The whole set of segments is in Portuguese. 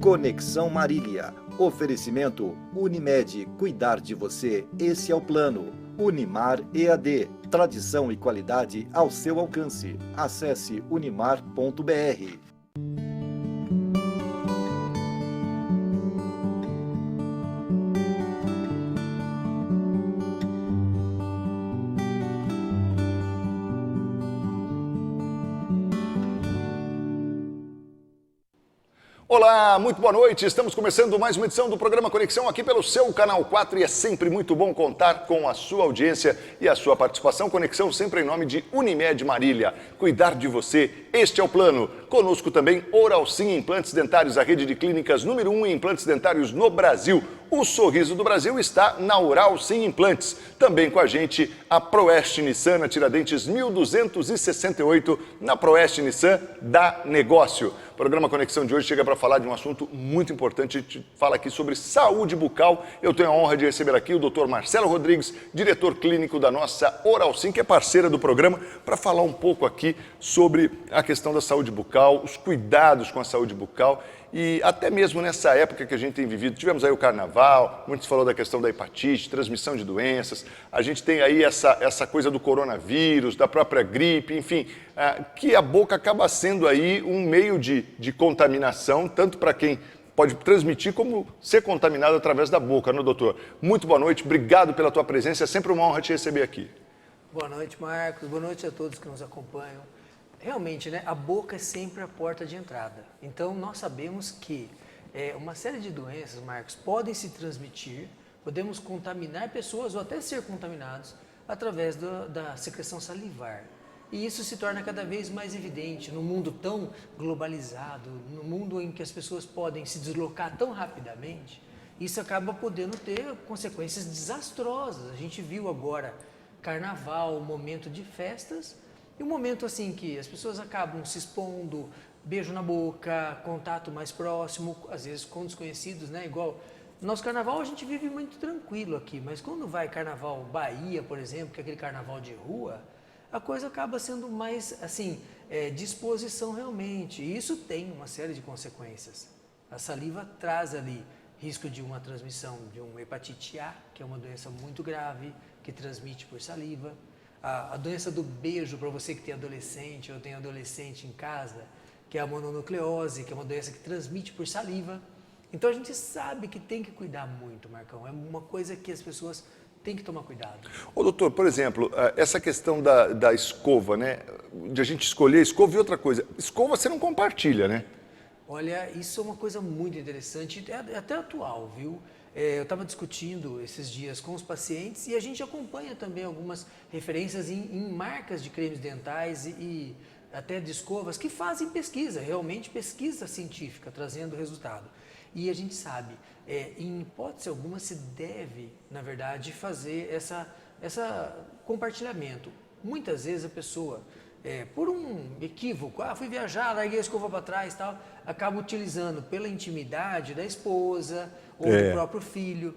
Conexão Marília. Oferecimento Unimed. Cuidar de você, esse é o plano. Unimar EAD. Tradição e qualidade ao seu alcance. Acesse unimar.br. Olá, muito boa noite. Estamos começando mais uma edição do programa Conexão aqui pelo seu Canal 4 e é sempre muito bom contar com a sua audiência e a sua participação. Conexão sempre em nome de Unimed Marília. Cuidar de você, este é o plano. Conosco também Oral Sim Implantes Dentários, a rede de clínicas número 1 em implantes dentários no Brasil. O sorriso do Brasil está na Oral Sim Implantes. Também com a gente a Proeste Nissan, na Tiradentes 1268, na Proeste Nissan dá negócio. O programa Conexão de hoje chega para falar de um assunto muito importante. A gente fala aqui sobre saúde bucal. Eu tenho a honra de receber aqui o Dr. Marcelo Rodrigues, diretor clínico da nossa Oral Sim, que é parceira do programa, para falar um pouco aqui sobre a questão da saúde bucal, os cuidados com a saúde bucal. E até mesmo nessa época que a gente tem vivido, tivemos aí o carnaval, muitos falou da questão da hepatite, transmissão de doenças, a gente tem aí essa coisa do coronavírus, da própria gripe, enfim, que a boca acaba sendo aí um meio de contaminação, tanto para quem pode transmitir como ser contaminado através da boca, né, doutor? Muito boa noite, obrigado pela tua presença, é sempre uma honra te receber aqui. Boa noite, Marcos, boa noite a todos que nos acompanham. Realmente, né, a boca é sempre a porta de entrada. Então, nós sabemos que uma série de doenças, Marcos, podem se transmitir, podemos contaminar pessoas ou até ser contaminados através da secreção salivar. E isso se torna cada vez mais evidente no mundo tão globalizado, no mundo em que as pessoas podem se deslocar tão rapidamente. Isso acaba podendo ter consequências desastrosas. A gente viu agora carnaval, momento de festas, e um momento assim que as pessoas acabam se expondo, beijo na boca, contato mais próximo, às vezes com desconhecidos, né? Igual nosso carnaval a gente vive muito tranquilo aqui, mas quando vai carnaval Bahia, por exemplo, que é aquele carnaval de rua, a coisa acaba sendo mais assim, de exposição realmente. E isso tem uma série de consequências. A saliva traz ali risco de uma transmissão de uma hepatite A, que é uma doença muito grave, que transmite por saliva. A doença do beijo, para você que tem adolescente ou tem adolescente em casa, que é a mononucleose, que é uma doença que transmite por saliva. Então a gente sabe que tem que cuidar muito, Marcão. É uma coisa que as pessoas têm que tomar cuidado. Ô, doutor, por exemplo, essa questão da escova, né? De a gente escolher a escova e outra coisa. Escova você não compartilha, né? Olha, isso é uma coisa muito interessante, é até atual, viu? Eu estava discutindo esses dias com os pacientes e a gente acompanha também algumas referências em marcas de cremes dentais e até de escovas que fazem pesquisa, realmente pesquisa científica, trazendo resultado. E a gente sabe, em hipótese alguma se deve, na verdade, fazer essa compartilhamento. Muitas vezes a pessoa, por um equívoco, fui viajar, larguei a escova para trás e tal, acaba utilizando pela intimidade da esposa ou do próprio filho.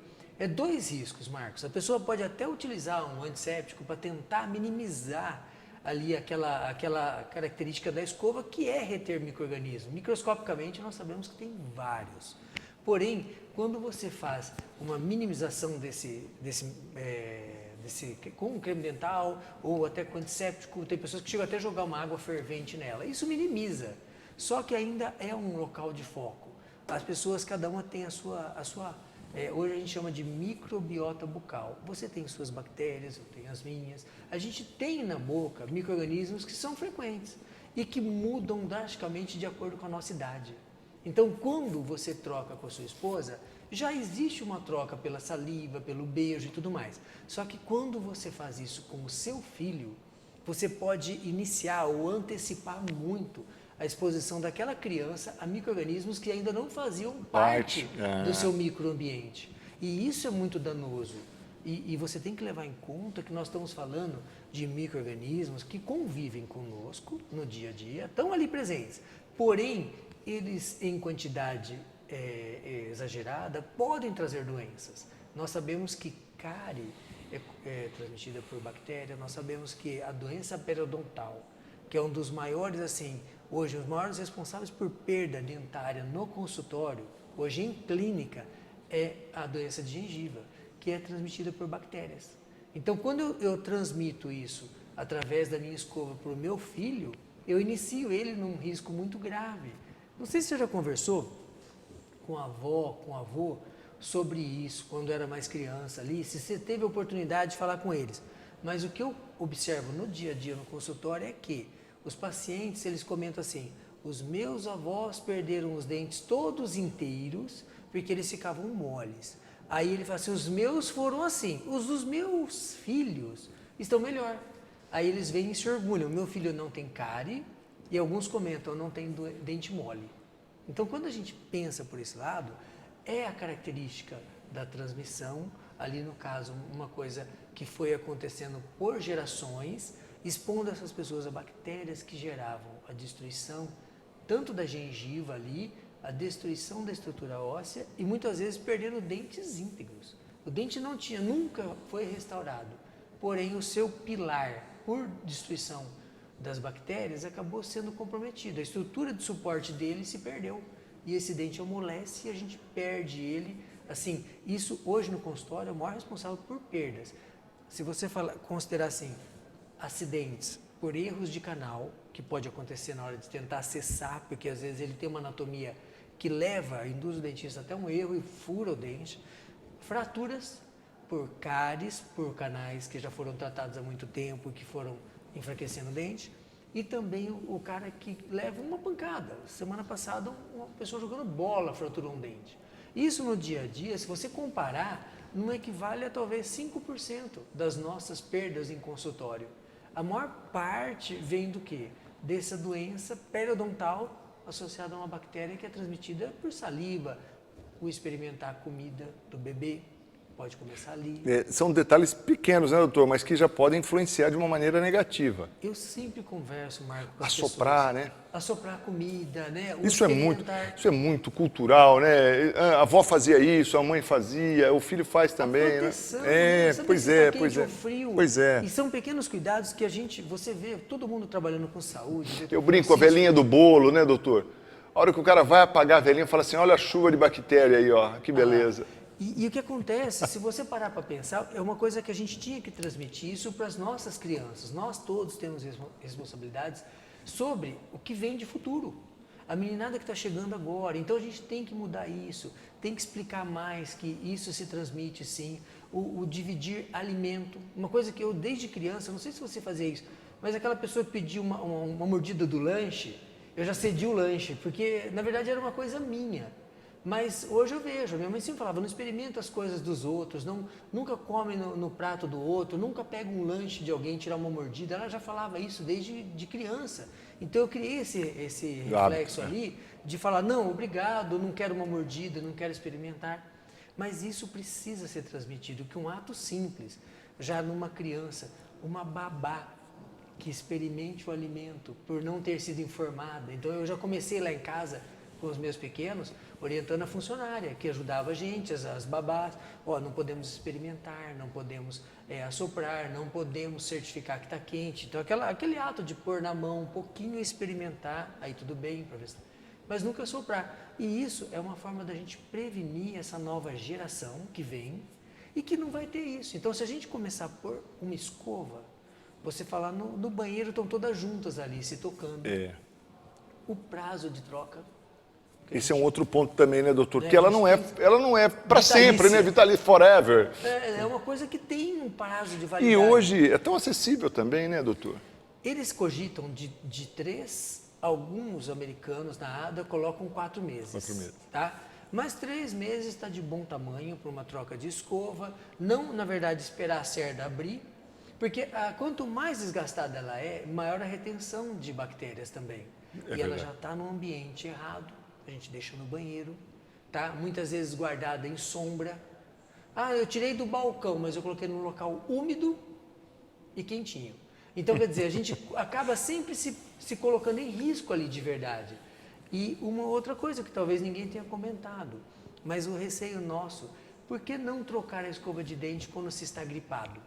Dois riscos, Marcos. A pessoa pode até utilizar um antisséptico para tentar minimizar ali aquela característica da escova que é reter micro-organismos. Microscopicamente nós sabemos que tem vários. Porém, quando você faz uma minimização com um creme dental ou até com antisséptico, tem pessoas que chegam até a jogar uma água fervente nela. Isso minimiza, só que ainda é um local de foco. As pessoas, cada uma tem a sua hoje a gente chama de microbiota bucal. Você tem suas bactérias, eu tenho as minhas. A gente tem na boca micro-organismos que são frequentes e que mudam drasticamente de acordo com a nossa idade. Então, quando você troca com a sua esposa, já existe uma troca pela saliva, pelo beijo e tudo mais. Só que quando você faz isso com o seu filho, você pode iniciar ou antecipar muito a exposição daquela criança a micro-organismos que ainda não faziam parte do seu microambiente. E isso é muito danoso. E você tem que levar em conta que nós estamos falando de micro-organismos que convivem conosco no dia a dia, estão ali presentes. Porém, eles em quantidade exagerada podem trazer doenças. Nós sabemos que cárie é transmitida por bactéria, nós sabemos que a doença periodontal, que é um dos maiores, assim, Hoje, os maiores responsáveis por perda dentária no consultório, hoje em clínica, é a doença de gengiva, que é transmitida por bactérias. Então, quando eu transmito isso através da minha escova para o meu filho, eu inicio ele num risco muito grave. Não sei se você já conversou com a avó, com o avô, sobre isso, quando era mais criança ali, se você teve a oportunidade de falar com eles. Mas o que eu observo no dia a dia no consultório é que os pacientes, eles comentam assim, os meus avós perderam os dentes todos inteiros porque eles ficavam moles. Aí ele fala assim, os meus foram assim, os dos meus filhos estão melhor. Aí eles vêm e se orgulham, meu filho não tem cárie e alguns comentam, não tem dente mole. Então, quando a gente pensa por esse lado, é a característica da transmissão, ali no caso, uma coisa que foi acontecendo por gerações, expondo essas pessoas a bactérias que geravam a destruição tanto da gengiva ali, a destruição da estrutura óssea e muitas vezes perdendo dentes íntegros. O dente não tinha, nunca foi restaurado, porém o seu pilar, por destruição das bactérias, acabou sendo comprometido. A estrutura de suporte dele se perdeu e esse dente amolece e a gente perde ele. Assim, isso hoje no consultório é o maior responsável por perdas. Se você considerar assim, acidentes por erros de canal, que pode acontecer na hora de tentar acessar, porque às vezes ele tem uma anatomia que induz o dentista até um erro e fura o dente. Fraturas por cáries, por canais que já foram tratados há muito tempo, que foram enfraquecendo o dente. E também o cara que leva uma pancada. Semana passada, uma pessoa jogando bola fraturou um dente. Isso no dia a dia, se você comparar, não equivale a talvez 5% das nossas perdas em consultório. A maior parte vem do quê? Dessa doença periodontal associada a uma bactéria que é transmitida por saliva, o experimentar a comida do bebê, pode começar ali. São detalhes pequenos, né, doutor? Mas que já podem influenciar de uma maneira negativa. Eu sempre converso, Marco, com as Assoprar, pessoas. né? Assoprar comida, né? Isso é muito cultural, né? A avó fazia isso, a mãe fazia, o filho faz também, proteção, né? Saber Pois se é, tá pois quente é. ou frio. Pois é. E são pequenos cuidados que você vê todo mundo trabalhando com saúde. Eu brinco com a velhinha do bolo, né, doutor? A hora que o cara vai apagar a velhinha, fala assim, olha a chuva de bactéria aí, ó, que beleza. E o que acontece, se você parar para pensar, é uma coisa que a gente tinha que transmitir isso para as nossas crianças. Nós todos temos responsabilidades sobre o que vem de futuro. A meninada que está chegando agora. Então a gente tem que mudar isso, tem que explicar mais que isso se transmite sim. O dividir alimento. Uma coisa que eu desde criança, não sei se você fazia isso, mas aquela pessoa que pediu uma mordida do lanche, eu já cedi o lanche, porque na verdade era uma coisa minha. Mas hoje eu vejo, minha mãe sempre falava, não experimenta as coisas dos outros, nunca come no prato do outro, nunca pega um lanche de alguém e tirar uma mordida. Ela já falava isso desde de criança. Então eu criei esse reflexo ali de falar, não, obrigado, não quero uma mordida, não quero experimentar. Mas isso precisa ser transmitido, que um ato simples, já numa criança, uma babá que experimente o alimento por não ter sido informada. Então eu já comecei lá em casa com os meus pequenos, orientando a funcionária, que ajudava a gente, as babás, não podemos experimentar, não podemos assoprar, não podemos certificar que está quente. Então, aquele ato de pôr na mão um pouquinho e experimentar, aí tudo bem, professor, mas nunca assoprar. E isso é uma forma da gente prevenir essa nova geração que vem e que não vai ter isso. Então, se a gente começar a pôr uma escova, você falar no banheiro, estão todas juntas ali, se tocando. O prazo de troca. Esse é um outro ponto também, né, doutor? Porque ela não é para sempre, né? Vitalícia forever. É uma coisa que tem um prazo de validade. E hoje é tão acessível também, né, doutor? Eles cogitam de 3, alguns americanos na ADA colocam 4 meses. 4 meses. Tá? Mas 3 meses está de bom tamanho para uma troca de escova. Não, na verdade, esperar a cerda abrir, porque quanto mais desgastada ela é, maior a retenção de bactérias também. E ela já está no ambiente errado. A gente deixa no banheiro, tá? Muitas vezes guardada em sombra. Eu tirei do balcão, mas eu coloquei num local úmido e quentinho. Então, quer dizer, a gente acaba sempre se colocando em risco ali de verdade. E uma outra coisa que talvez ninguém tenha comentado, mas o receio nosso, por que não trocar a escova de dente quando se está gripado?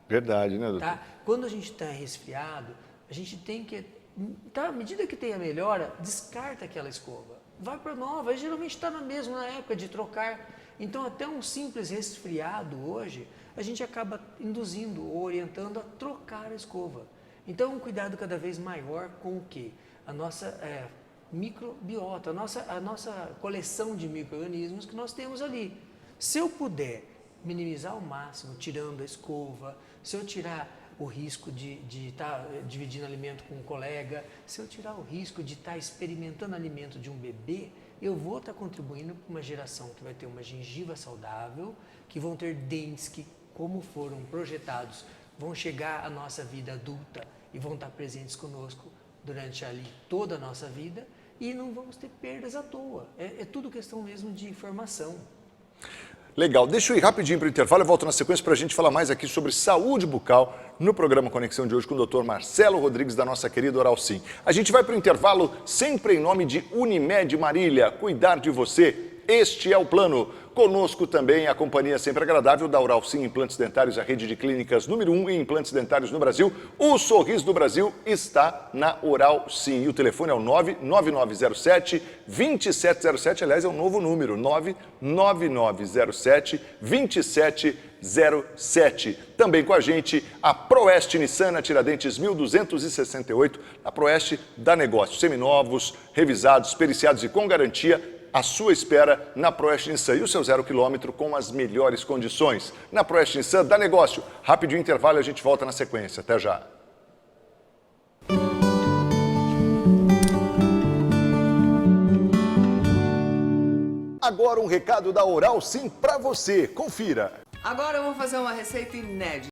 Verdade, né, doutor? Tá? Quando a gente está resfriado, a gente tem que Tá, à medida que tem a melhora, descarta aquela escova. Vai para nova, geralmente está na mesma época de trocar. Então, até um simples resfriado hoje, a gente acaba induzindo ou orientando a trocar a escova. Então, um cuidado cada vez maior com o quê? A nossa microbiota, a nossa coleção de micro-organismos que nós temos ali. Se eu puder minimizar ao máximo, tirando a escova, se eu tirar o risco de estar dividindo alimento com um colega, se eu tirar o risco de estar experimentando alimento de um bebê, eu vou estar contribuindo para uma geração que vai ter uma gengiva saudável, que vão ter dentes que, como foram projetados, vão chegar à nossa vida adulta e vão estar presentes conosco durante ali toda a nossa vida e não vamos ter perdas à toa. É tudo questão mesmo de informação. Legal, deixa eu ir rapidinho para o intervalo, eu volto na sequência para a gente falar mais aqui sobre saúde bucal no programa Conexão de hoje com o Dr. Marcelo Rodrigues, da nossa querida Oral Sim. A gente vai para o intervalo sempre em nome de Unimed Marília, cuidar de você, este é o plano. Conosco também a companhia sempre agradável da Oral Sim Implantes Dentários, a rede de clínicas número 1 em implantes dentários no Brasil. O sorriso do Brasil está na Oral Sim. E o telefone é o 99907-2707. Aliás, é um novo número, 99907-2707. Também com a gente a Proeste Nissan, na Tiradentes 1268. A Proeste dá negócio. Seminovos, revisados, periciados e com garantia. À sua espera na Proeste Nissan e o seu 0 km com as melhores condições. Na Proeste Nissan dá negócio. Rapidinho intervalo e a gente volta na sequência. Até já. Agora um recado da Oral Sim para você. Confira. Agora eu vou fazer uma receita inédita.